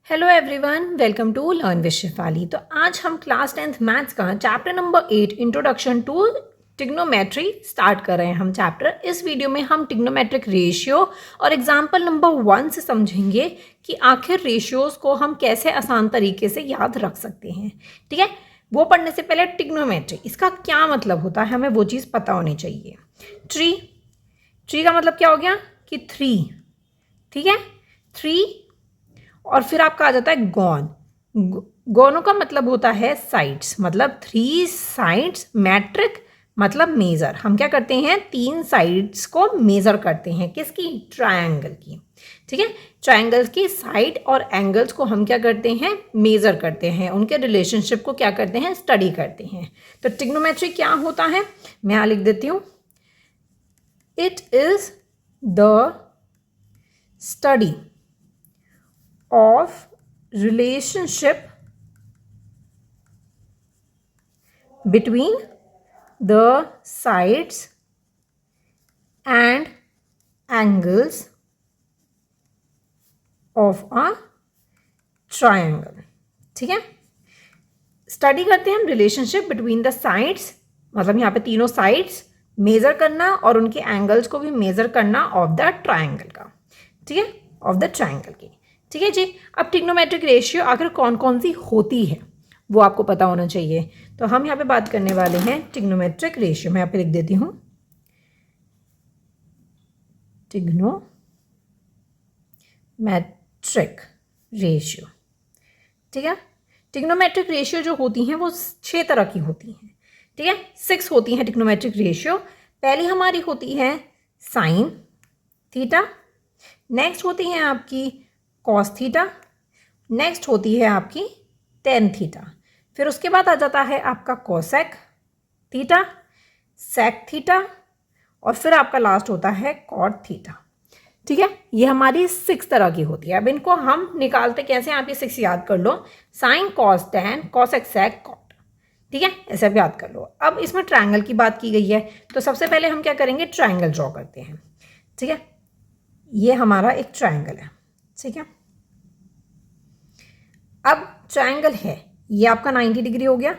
Hello everyone, welcome to learn with Shifali. तो आज हम क्लास 10th मैथ्स का chapter number 8 introduction to trigonometry start कर रहे हैं। हम चैप्टर इस वीडियो में हम ट्रिग्नोमेट्रिक रेशियो और एग्जाम्पल नंबर 1 से समझेंगे कि आखिर रेशियोज को हम कैसे आसान तरीके से याद रख सकते हैं। ठीक है, वो पढ़ने से पहले ट्रिग्नोमेट्री इसका क्या मतलब होता है हमें वो चीज़ पता होनी चाहिए। ट्री का मतलब क्या हो गया कि 3, ठीक है, 3। और फिर आपका आ जाता है गौनों का मतलब होता है साइड्स, मतलब 3 साइड्स। मैट्रिक मतलब मेज़र। हम क्या करते हैं, 3 साइड्स को मेज़र करते हैं। किसकी? ट्रायंगल की। ठीक है, ट्रायंगल्स की साइड और एंगल्स को हम क्या करते हैं, मेज़र करते हैं। उनके रिलेशनशिप को क्या करते हैं, स्टडी करते हैं। तो ट्रिग्नोमेट्री क्या होता है, मैं यहाँ लिख देती हूँ। It is the study of relationship between the sides and angles of a triangle। ठीक है, स्टडी करते हैं हम रिलेशनशिप बिटवीन द साइड्स, मतलब यहाँ पे तीनों साइड्स मेजर करना और उनके एंगल्स को भी मेजर करना ऑफ द ट्रायंगल का। ठीक है, ऑफ द ट्रायंगल की। ठीक है जी। अब ट्रिग्नोमेट्रिक रेशियो आखिर कौन कौन सी होती है वो आपको पता होना चाहिए। तो हम यहाँ पे बात करने वाले हैं ट्रिग्नोमेट्रिक रेशियो। मैं यहाँ पे लिख देती हूँ ट्रिग्नोमेट्रिक रेशियो। ठीक है, ट्रिग्नोमेट्रिक रेशियो जो होती हैं वो 6 तरह की होती हैं। ठीक है, 6 होती हैं ट्रिग्नोमेट्रिक रेशियो। पहली हमारी होती है साइन थीटा, नेक्स्ट होती है आपकी कॉस थीटा, नेक्स्ट होती है आपकी टेन थीटा, फिर उसके बाद आ जाता है आपका कोसेक थीटा, सेक थीटा, और फिर आपका लास्ट होता है कॉट थीटा। ठीक है, ये हमारी 6 तरह की होती है। अब इनको हम निकालते कैसे, आप ये 6 याद कर लो, sine cos tan cosec sec cot. ठीक है, ऐसे आप याद कर लो। अब इसमें ट्रायंगल की बात की गई है, तो सबसे पहले हम क्या करेंगे, ट्रायंगल ड्रॉ करते हैं। ठीक है, ये हमारा एक ट्रायंगल है। ठीक है, अब ट्रायंगल है, ये आपका 90 डिग्री हो गया।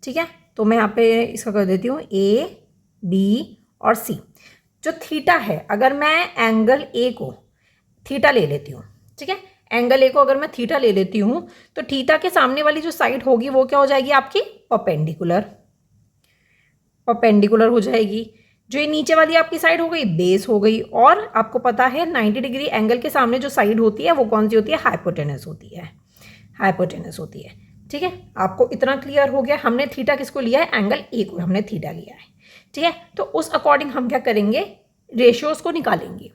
ठीक है, तो मैं यहाँ पे इसका कर देती हूँ ए बी और सी। जो थीटा है, अगर मैं एंगल ए को थीटा ले लेती हूँ, ठीक है, एंगल ए को अगर मैं थीटा ले लेती हूँ तो थीटा के सामने वाली जो साइड होगी वो क्या हो जाएगी, आपकी परपेंडिकुलर हो जाएगी। जो ये नीचे वाली आपकी साइड हो गई, बेस हो गई। और आपको पता है 90 डिग्री एंगल के सामने जो साइड होती है वो कौन सी होती है, हाइपोटेनस होती है। हाइपोटेनस होती है। ठीक है, आपको इतना क्लियर हो गया। हमने थीटा किसको लिया है, एंगल ए को हमने थीटा लिया है। ठीक है, तो उस अकॉर्डिंग हम क्या करेंगे, रेशियोज को निकालेंगे।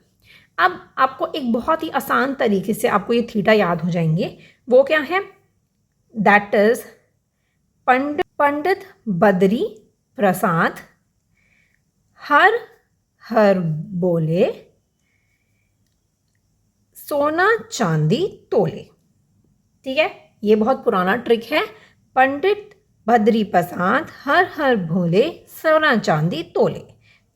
अब आपको एक बहुत ही आसान तरीके से आपको ये थीटा याद हो जाएंगे। वो क्या है, दैट इज पंडित बद्री प्रसाद हर हर बोले सोना चांदी तोले। ठीक है, ये बहुत पुराना ट्रिक है। पंडित बद्री प्रसाद हर हर भोले सोना चांदी तोले।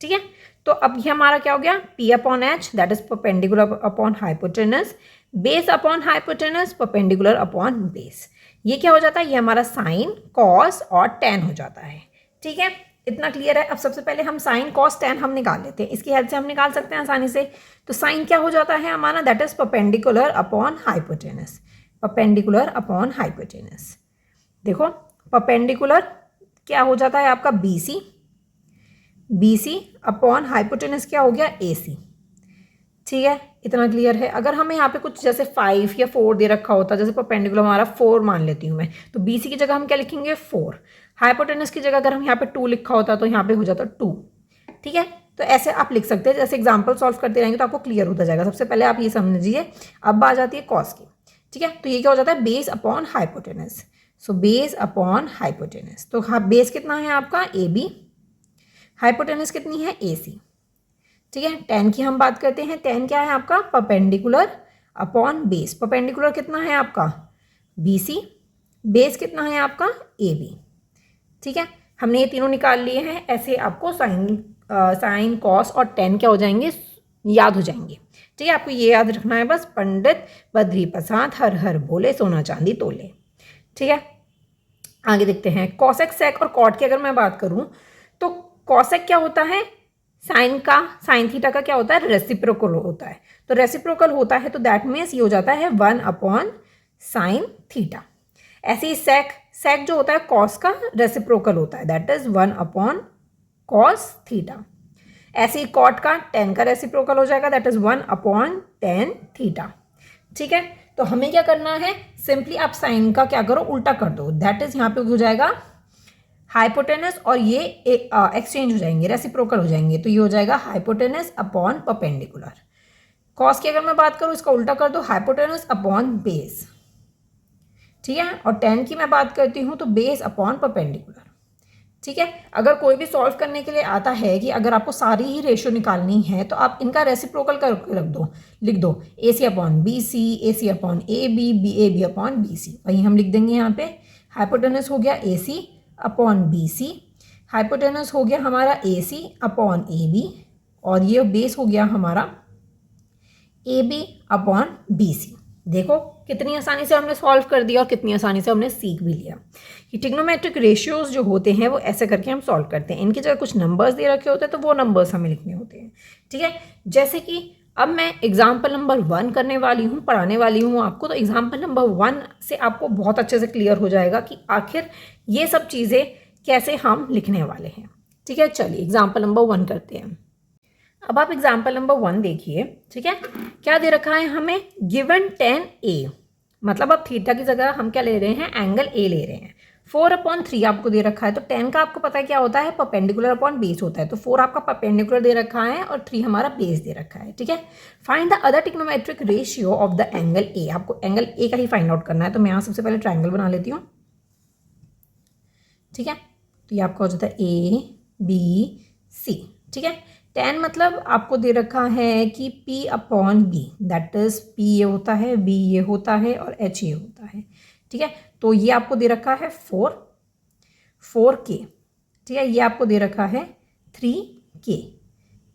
ठीक है, तो अब ये हमारा क्या हो गया, P upon H, that is perpendicular upon hypotenuse, base upon hypotenuse, perpendicular upon base. ये क्या हो जाता है, ये हमारा साइन कॉस और टेन हो जाता है। ठीक है, इतना क्लियर है। अब सबसे पहले हम साइन कॉस टेन हम निकाल लेते हैं, इसकी हेल्प से हम निकाल सकते हैं आसानी से। तो साइन क्या हो जाता है हमारा, that is perpendicular upon hypotenuse, perpendicular upon hypotenuse. देखो परपेंडिकुलर क्या हो जाता है आपका BC, BC अपॉन हाइपोटेनस क्या हो गया AC। ठीक है, इतना क्लियर है। अगर हमें यहाँ पे कुछ जैसे 5 या 4 दे रखा होता, जैसे परपेंडिकुलर हमारा 4 मान लेती हूँ मैं, तो BC की जगह हम क्या लिखेंगे 4। हाइपोटेनस की जगह अगर हम यहाँ पे 2 लिखा होता तो यहाँ पे हो जाता 2। ठीक है, तो ऐसे आप लिख सकते हैं। जैसे एग्जाम्पल सॉल्व करते रहेंगे तो आपको क्लियर होता जाएगा। सबसे पहले आप ये समझिए। अब आ जाती है कॉस की। ठीक है, तो ये क्या हो जाता है, base upon hypotenuse. So base upon hypotenuse, तो हाँ बेस कितना है आपका AB, हाइपोटेनस कितनी है AC। ठीक है, टेन की हम बात करते हैं। टेन क्या है आपका, परपेंडिकुलर अपॉन बेस। परपेंडिकुलर कितना है आपका BC, बेस कितना है आपका AB। ठीक है, हमने ये तीनों निकाल लिए हैं। ऐसे आपको साइन कॉस और टेन क्या हो जाएंगे, याद हो जाएंगे। ठीक है, आपको ये याद रखना है बस, पंडित बद्री प्रसाद हर हर बोले सोना चांदी तोले। ठीक है, आगे देखते हैं कॉसेक सेक और कॉट की अगर मैं बात करूं तो कॉसेक क्या होता है, साइन थीटा का क्या होता है, रेसिप्रोकल होता है। तो रेसिप्रोकल होता है तो दैट मीन्स ये हो जाता है 1/sin थीटा। ऐसे ही सेक जो होता है कॉस का रेसिप्रोकल होता है, दैट इज 1/cos थीटा। ऐसे ही कॉट का tan का रेसिप्रोकल हो जाएगा, दैट इज 1/tan थीटा। ठीक है, तो हमें क्या करना है, सिंपली आप साइन का क्या करो, उल्टा कर दो, दैट इज यहाँ पे हो जाएगा हाइपोटेनस और ये एक्सचेंज हो जाएंगे, रेसिप्रोकल हो जाएंगे, तो ये हो जाएगा हाइपोटेनस अपॉन परपेंडिकुलर। कॉस की अगर मैं बात करूँ इसका उल्टा कर दो, हाइपोटेनस अपॉन बेस। ठीक है, और tan की मैं बात करती हूँ तो बेस अपॉन परपेंडिकुलर। ठीक है, अगर कोई भी सॉल्व करने के लिए आता है कि अगर आपको सारी ही रेशियो निकालनी है तो आप इनका रेसिप्रोकल करके लिख दो AC upon BC, AC upon AB, AB upon BC। वही हम लिख देंगे यहाँ पे, हाइपोटेनस हो गया AC अपॉन BC, हाइपोटेनस हो गया हमारा AC अपॉन AB, और ये बेस हो गया हमारा AB अपॉन BC। देखो कितनी आसानी से हमने सॉल्व कर दिया और कितनी आसानी से हमने सीख भी लिया कि ट्रिग्नोमेट्रिक रेशियोज जो होते हैं वो ऐसे करके हम सॉल्व करते हैं। इनकी जगह कुछ नंबर्स दे रखे होते हैं तो वो नंबर्स हमें लिखने होते हैं। ठीक है, जैसे कि अब मैं एग्जाम्पल नंबर 1 करने वाली हूँ, पढ़ाने वाली हूँ आपको। तो एग्जाम्पल नंबर 1 से आपको बहुत अच्छे से क्लियर हो जाएगा कि आखिर ये सब चीज़ें कैसे हम लिखने वाले हैं। ठीक है, चलिए एग्जाम्पल नंबर 1 करते हैं। अब आप एग्जाम्पल नंबर 1 देखिए। ठीक है, क्या दे रखा है हमें, गिवन tan A, मतलब अब थीटा की जगह हम क्या ले रहे हैं, एंगल A ले रहे हैं। 4/3 आपको दे रखा है, तो tan का आपको पता है क्या होता है, परपेंडिकुलर अपॉन बेस होता है। तो 4 आपका परपेंडिकुलर दे रखा है और 3 हमारा बेस दे रखा है। ठीक है, find the other trigonometric ratio of the angle A। आपको एंगल A का ही फाइंड आउट करना है, तो मैं यहाँ सबसे पहले ट्राइंगल बना लेती हूँ। ठीक है, तो ये आपका हो जाता है ABC। ठीक है, tan मतलब आपको दे रखा है कि P/B, दैट इज P ये होता है, B ये होता है और H ये होता है। ठीक है, तो ये आपको दे रखा है 4K। ठीक है, ये आपको दे रखा है 3K।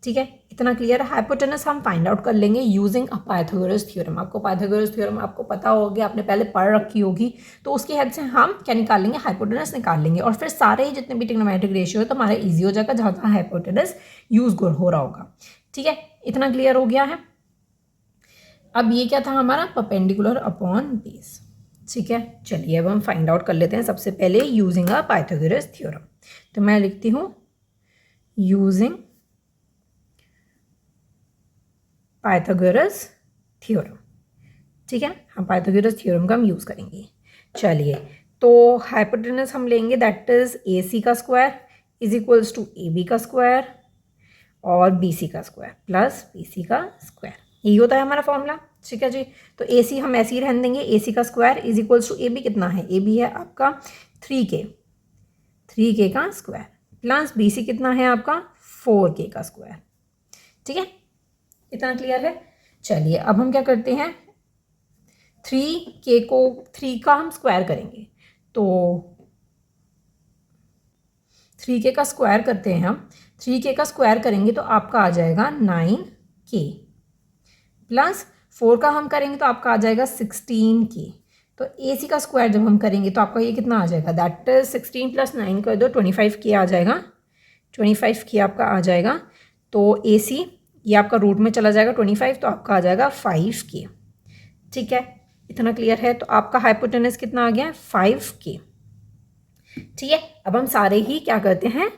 ठीक है, इतना क्लियर है। हाइपोटेनस हम फाइंड आउट कर लेंगे यूजिंग अ पाइथागोरस थ्योरम। आपको पाइथागोरस थ्योरम आपको पता होगा, आपने पहले पढ़ रखी होगी, तो उसकी हेल्प से हम क्या निकाल लेंगे, हाइपोटेनस निकाल लेंगे, और फिर सारे ही जितने भी ट्रिग्नोमेट्रिक रेशियो है तो हमारा इजी हो जाएगा जहाँ जहाँ हाइपोटेनस यूज हो रहा होगा। ठीक है, इतना क्लियर हो गया है। अब ये क्या था हमारा, परपेंडिकुलर अपॉन बेस। ठीक है, चलिए अब हम फाइंड आउट कर लेते हैं सबसे पहले यूजिंग अ पाइथागोरस थ्योरम। तो मैं लिखती हूँ यूजिंग पाइथागोरस थ्योरम। ठीक है, हम पाइथागोरस थ्योरम का हम यूज़ करेंगे। चलिए, तो हाइपोटेनस हम लेंगे, दैट इज AC का square is equals to AB का स्क्वायर और BC का स्क्वायर प्लस BC का स्क्वायर, यही होता है हमारा फॉर्मूला। ठीक है जी, तो AC हम ऐसे ही रहने देंगे, AC का square is equals to AB कितना है, AB है आपका 3K का स्क्वायर प्लस BC कितना है आपका 4K का स्क्वायर। ठीक है, इतना क्लियर है। चलिए अब हम क्या करते हैं, 3 का हम स्क्वायर करेंगे, तो 3K का स्क्वायर करते हैं हम। 3K का स्क्वायर करेंगे तो आपका आ जाएगा 9K प्लस 4 का हम करेंगे तो आपका आ जाएगा 16K। तो AC का स्क्वायर जब हम करेंगे तो आपका ये कितना आ जाएगा, दैट इज 16 प्लस 9 कर दो 25K आ जाएगा, 25K आपका आ जाएगा। तो AC ये आपका रूट में चला जाएगा 25, तो आपका आ जाएगा 5K। ठीक है, इतना क्लियर है। तो आपका हाइपोटेनस कितना आ गया है, 5K। ठीक है, अब हम सारे ही क्या करते हैं,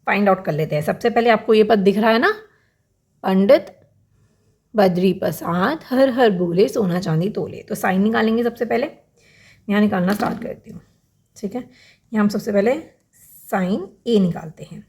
फाइंड आउट कर लेते हैं। सबसे पहले आपको ये पद दिख रहा है ना, पंडित बद्री प्रसाद हर हर बोले सोना चांदी तोले। तो साइन निकालेंगे सबसे पहले, यहाँ निकालना स्टार्ट करती हूँ। ठीक है, यहाँ हम सबसे पहले साइन A निकालते हैं।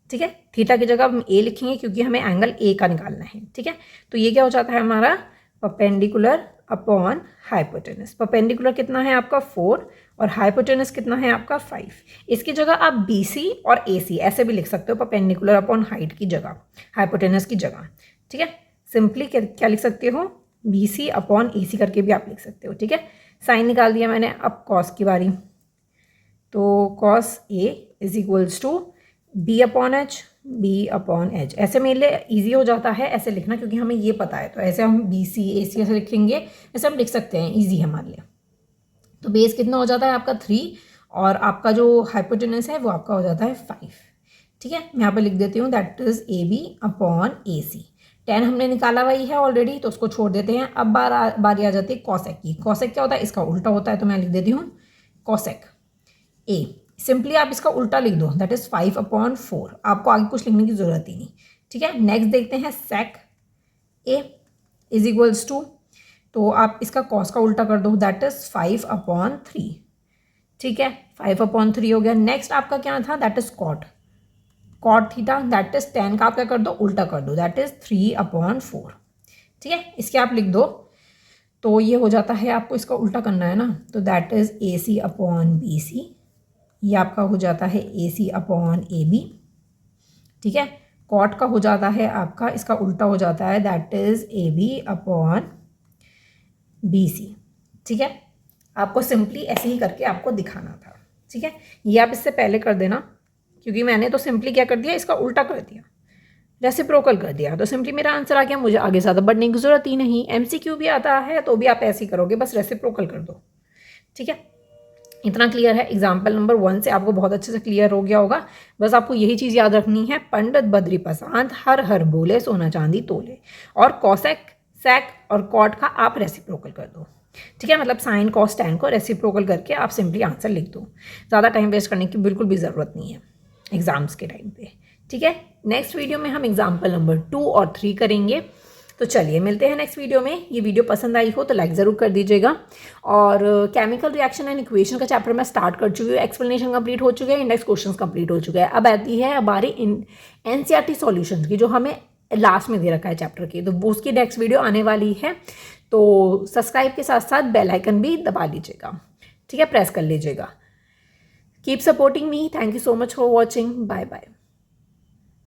ठीक है, थीटा की जगह हम A लिखेंगे क्योंकि हमें एंगल A का निकालना है। ठीक है, तो ये क्या हो जाता है हमारा, परपेंडिकुलर अपॉन हाइपोटेनस। परपेंडिकुलर कितना है आपका 4 और हाइपोटेनस कितना है आपका 5। इसकी जगह आप BC और AC ऐसे भी लिख सकते हो, परपेंडिकुलर अपॉन हाइट की जगह, हाइपोटेनस की जगह। ठीक है, सिंपली क्या लिख सकते हो, BC अपॉन AC करके भी आप लिख सकते हो। ठीक है, साइन निकाल दिया मैंने। अब कॉस की बारी, तो cos A is equals to B upon H B upon H. ऐसे मेरे लिए ईजी हो जाता है ऐसे लिखना, क्योंकि हमें ये पता है, तो ऐसे हम बी सी ए सी ऐसे लिखेंगे, ऐसे हम लिख सकते हैं, ईजी है हमारे लिए। तो बेस कितना हो जाता है आपका 3, और आपका जो हाइपोटेनस है वो आपका हो जाता है 5। ठीक है, मैं यहाँ पे लिख देती हूँ that is A B upon A C. 10 हमने निकाला हुआ ही है ऑलरेडी, तो उसको छोड़ देते हैं। अब बारी आ जाती है कॉसेक की। कॉसेक क्या होता है, इसका उल्टा होता है, तो मैं लिख देती हूँ कॉसेक ए। सिंपली आप इसका उल्टा लिख दो, दैट इज 5/4। आपको आगे कुछ लिखने की जरूरत ही नहीं। ठीक है, नेक्स्ट देखते हैं सेक ए इज इक्वल्स टू, तो आप इसका कॉस का उल्टा कर दो, दैट इज 5/3। ठीक है, 5/3 हो गया। नेक्स्ट आपका क्या था, that is cot, cot theta, that is 10 का आप क्या कर दो, उल्टा कर दो, दैट इज 3/4। ठीक है, इसके आप लिख दो, तो ये हो जाता है, आपको इसका उल्टा करना है ना, तो that is A C upon B C. ये आपका हो जाता है ए सी अपॉन ए बी। ठीक है, कॉट का हो जाता है आपका, इसका उल्टा हो जाता है, that is A B upon B C. ठीक है, आपको सिंपली ऐसे ही करके आपको दिखाना था। ठीक है, ये आप इससे पहले कर देना, क्योंकि मैंने तो सिंपली क्या कर दिया, इसका उल्टा कर दिया, रेसिप्रोकल कर दिया, तो सिंपली मेरा आंसर आ गया। मुझे आगे ज़्यादा बढ़ने की ज़रूरत ही नहीं। एमसीक्यू भी आता है तो भी आप ऐसे ही करोगे, बस रेसिप्रोकल कर दो। ठीक है, इतना क्लियर है। एग्जाम्पल नंबर 1 से आपको बहुत अच्छे से क्लियर हो गया होगा। बस आपको यही चीज़ याद रखनी है, पंडित बद्री प्रसाद हर हर बोले सोना चांदी तोले, और कॉसेक सेक और कॉट का आप रेसिप्रोकल कर दो। ठीक है, मतलब साइन कॉस टैन को रेसिप्रोकल करके आप सिंपली आंसर लिख दो। ज़्यादा टाइम वेस्ट करने की बिल्कुल भी ज़रूरत नहीं है एग्जाम्स के टाइम पे। ठीक है, नेक्स्ट वीडियो में हम एग्जाम्पल नंबर 2 और 3 करेंगे। तो चलिए मिलते हैं नेक्स्ट वीडियो में। ये वीडियो पसंद आई हो तो लाइक ज़रूर कर दीजिएगा। और केमिकल रिएक्शन एंड इक्वेशन का चैप्टर मैं स्टार्ट कर चुकी हूँ, एक्सप्लेनेशन कंप्लीट हो चुका है, इंडेक्स क्वेश्चंस कंप्लीट हो चुका है। अब आती है हमारी एनसीईआरटी सॉल्यूशंस की, जो हमें लास्ट में दे रखा है चैप्टर की, तो उसकी नेक्स्ट वीडियो आने वाली है। तो सब्सक्राइब के साथ साथ बेल आइकन भी दबा लीजिएगा। ठीक है, प्रेस कर लीजिएगा। Keep supporting me. Thank you so much for watching. Bye bye.